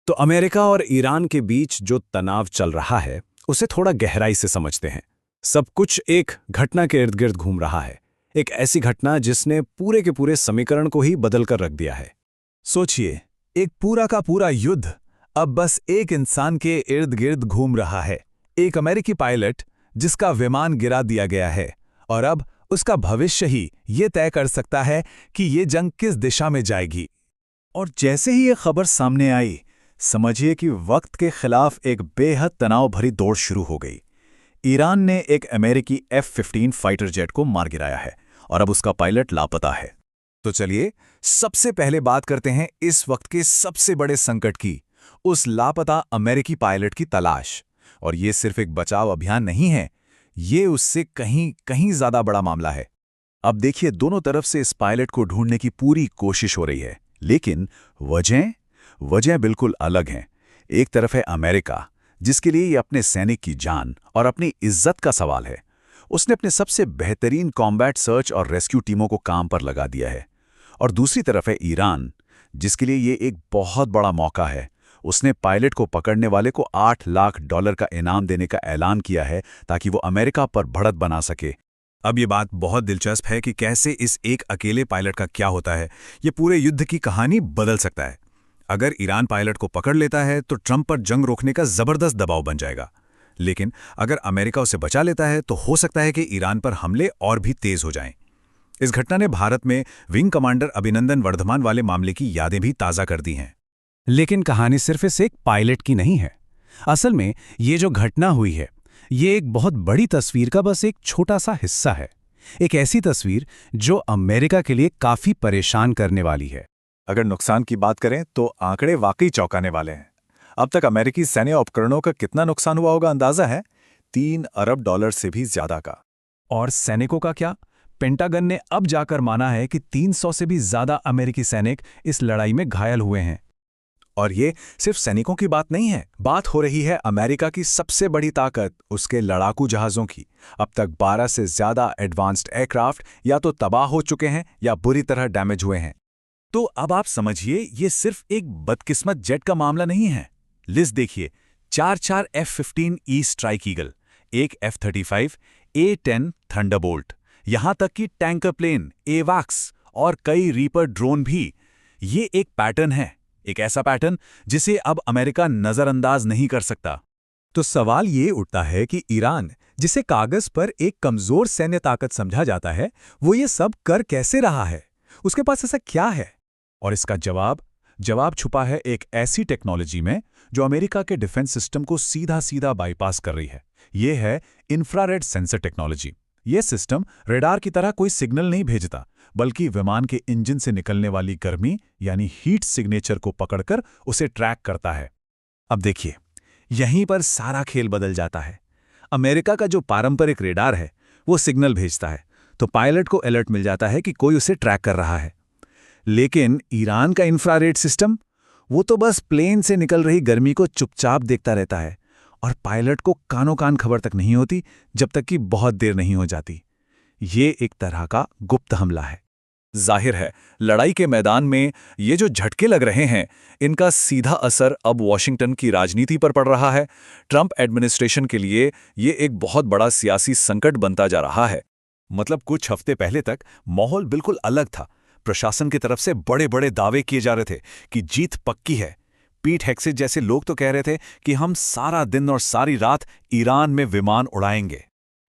तो अमेरिका और ईरान के बीच जो तनाव चल रहा है उसे थोड़ा गहराई से समझते हैं। सब कुछ एक घटना के इर्द गिर्द घूम रहा है, एक ऐसी घटना जिसने पूरे के पूरे समीकरण को ही बदल कर रख दिया है। सोचिए, एक पूरा का पूरा युद्ध अब बस एक इंसान के इर्द गिर्द घूम रहा है। एक अमेरिकी पायलट जिसका विमान गिरा दिया गया है, और अब उसका भविष्य ही ये तय कर सकता है कि ये जंग किस दिशा में जाएगी। और जैसे ही ये खबर सामने आई, समझिए कि वक्त के खिलाफ एक बेहद तनाव भरी दौड़ शुरू हो गई। ईरान ने एक अमेरिकी F-15 फाइटर जेट को मार गिराया है और अब उसका पायलट लापता है। तो चलिए सबसे पहले बात करते हैं इस वक्त के सबसे बड़े संकट की, उस लापता अमेरिकी पायलट की तलाश। और ये सिर्फ एक बचाव अभियान नहीं है, ये उससे कहीं कहीं ज्यादा बड़ा मामला है। अब देखिए, दोनों तरफ से इस पायलट को ढूंढने की पूरी कोशिश हो रही है, लेकिन वजह बिल्कुल अलग हैं। एक तरफ है अमेरिका, जिसके लिए ये अपने सैनिक की जान और अपनी इज्जत का सवाल है। उसने अपने सबसे बेहतरीन कॉम्बैट सर्च और रेस्क्यू टीमों को काम पर लगा दिया है। और दूसरी तरफ है ईरान, जिसके लिए ये एक बहुत बड़ा मौका है। उसने पायलट को पकड़ने वाले को $8 लाख का इनाम देने का ऐलान किया है ताकि वो अमेरिका पर बढ़त बना सके। अब ये बात बहुत दिलचस्प है कि कैसे इस एक अकेले पायलट का क्या होता है, ये पूरे युद्ध की कहानी बदल सकता है। अगर ईरान पायलट को पकड़ लेता है तो ट्रंप पर जंग रोकने का जबरदस्त दबाव बन जाएगा। लेकिन अगर अमेरिका उसे बचा लेता है तो हो सकता है कि ईरान पर हमले और भी तेज हो जाएं। इस घटना ने भारत में विंग कमांडर अभिनंदन वर्धमान वाले मामले की यादें भी ताज़ा कर दी हैं। लेकिन कहानी सिर्फ इस एक पायलट की नहीं है। असल में ये जो घटना हुई है, ये एक बहुत बड़ी तस्वीर का बस एक छोटा सा हिस्सा है। एक ऐसी तस्वीर जो अमेरिका के लिए काफी परेशान करने वाली है। अगर नुकसान की बात करें तो आंकड़े वाकई चौंकाने वाले हैं। अब तक अमेरिकी सैन्य उपकरणों का कितना नुकसान हुआ होगा अंदाजा है? $3 अरब से भी ज्यादा का। और सैनिकों का क्या? पेंटागन ने अब जाकर माना है कि 300 से भी ज्यादा अमेरिकी सैनिक इस लड़ाई में घायल हुए हैं। और ये सिर्फ सैनिकों की बात नहीं है, बात हो रही है अमेरिका की सबसे बड़ी ताकत, उसके लड़ाकू जहाज़ों की। अब तक 12 से ज्यादा एडवांस्ड एयरक्राफ्ट या तो तबाह हो चुके हैं या बुरी तरह डैमेज हुए हैं। तो अब आप समझिए, ये सिर्फ एक बदकिस्मत जेट का मामला नहीं है। लिस्ट देखिए, 4 F-15E स्ट्राइक ईगल, एक F-35, A-10 थंडरबोल्ट, यहां तक कि टैंकर प्लेन एवाक्स और कई रीपर ड्रोन भी। ये एक पैटर्न है, एक ऐसा पैटर्न जिसे अब अमेरिका नजरअंदाज नहीं कर सकता। तो सवाल ये उठता है कि ईरान, जिसे कागज पर एक कमजोर सैन्य ताकत समझा जाता है, वो ये सब कर कैसे रहा है? उसके पास ऐसा क्या है? और इसका जवाब छुपा है एक ऐसी टेक्नोलॉजी में जो अमेरिका के डिफेंस सिस्टम को सीधा सीधा बाईपास कर रही है। ये है इंफ्रारेड सेंसर टेक्नोलॉजी। ये सिस्टम रेडार की तरह कोई सिग्नल नहीं भेजता, बल्कि विमान के इंजन से निकलने वाली गर्मी यानी हीट सिग्नेचर को पकड़कर उसे ट्रैक करता है। अब देखिए, यहीं पर सारा खेल बदल जाता है। अमेरिका का जो पारंपरिक रेडार है वो सिग्नल भेजता है तो पायलट को अलर्ट मिल जाता है कि कोई उसे ट्रैक कर रहा है। लेकिन ईरान का इंफ्रारेड सिस्टम, वो तो बस प्लेन से निकल रही गर्मी को चुपचाप देखता रहता है और पायलट को कानों कान खबर तक नहीं होती जब तक कि बहुत देर नहीं हो जाती। ये एक तरह का गुप्त हमला है। जाहिर है, लड़ाई के मैदान में ये जो झटके लग रहे हैं, इनका सीधा असर अब वॉशिंगटन की राजनीति पर पड़ रहा है। ट्रंप एडमिनिस्ट्रेशन के लिए ये एक बहुत बड़ा सियासी संकट बनता जा रहा है। मतलब कुछ हफ्ते पहले तक माहौल बिल्कुल अलग था। प्रशासन की तरफ से बड़े बड़े दावे किए जा रहे थे कि जीत पक्की है। पीट हेक्सेट जैसे लोग तो कह रहे थे कि हम सारा दिन और सारी रात ईरान में विमान उड़ाएंगे।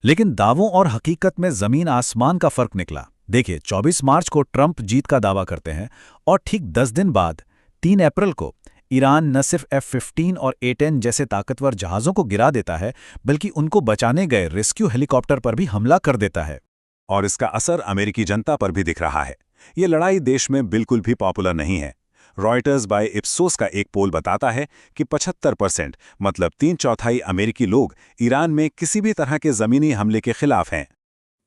लेकिन दावों और हकीकत में जमीन आसमान का फर्क निकला। देखिए, 24 मार्च को ट्रंप जीत का दावा करते हैं और ठीक 10 दिन बाद 3 अप्रैल को ईरान न सिर्फ F-15 और A-10 जैसे ताकतवर जहाज़ों को गिरा देता है, बल्कि उनको बचाने गए रेस्क्यू हेलीकॉप्टर पर भी हमला कर देता है। और इसका असर अमेरिकी जनता पर भी दिख रहा है। ये लड़ाई देश में बिल्कुल भी पॉपुलर नहीं है। रॉयटर्स बाय इप्सोस का एक पोल बताता है कि 75% मतलब 3/4 अमेरिकी लोग ईरान में किसी भी तरह के जमीनी हमले के खिलाफ हैं।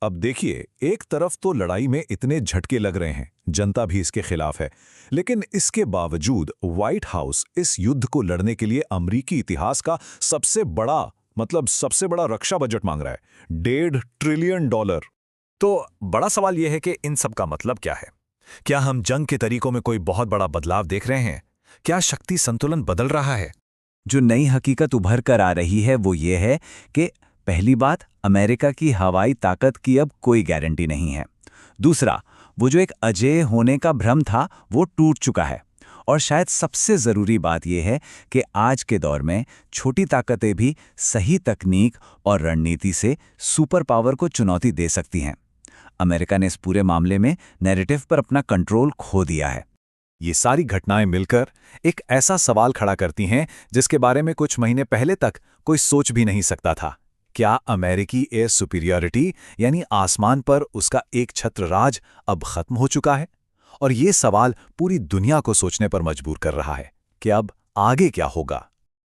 अब देखिए, एक तरफ तो लड़ाई में इतने झटके लग रहे हैं, जनता भी इसके खिलाफ है, लेकिन इसके बावजूद व्हाइट हाउस इस युद्ध को लड़ने के लिए अमेरिकी इतिहास का सबसे बड़ा रक्षा बजट मांग रहा है, $1.5 ट्रिलियन। तो बड़ा सवाल यह है कि इन सब का मतलब क्या है? क्या हम जंग के तरीकों में कोई बहुत बड़ा बदलाव देख रहे हैं? क्या शक्ति संतुलन बदल रहा है? जो नई हकीकत उभर कर आ रही है वो ये है कि पहली बात, अमेरिका की हवाई ताकत की अब कोई गारंटी नहीं है। दूसरा, वो जो एक अजेय होने का भ्रम था वो टूट चुका है। और शायद सबसे ज़रूरी बात यह है कि आज के दौर में छोटी ताकतें भी सही तकनीक और रणनीति से सुपर पावर को चुनौती दे सकती हैं। अमेरिका ने इस पूरे मामले में नैरेटिव पर अपना कंट्रोल खो दिया है। ये सारी घटनाएं मिलकर एक ऐसा सवाल खड़ा करती हैं जिसके बारे में कुछ महीने पहले तक कोई सोच भी नहीं सकता था। क्या अमेरिकी एयर सुपीरियरिटी यानी आसमान पर उसका एक छत्र राज अब खत्म हो चुका है? और ये सवाल पूरी दुनिया को सोचने पर मजबूर कर रहा है कि अब आगे क्या होगा।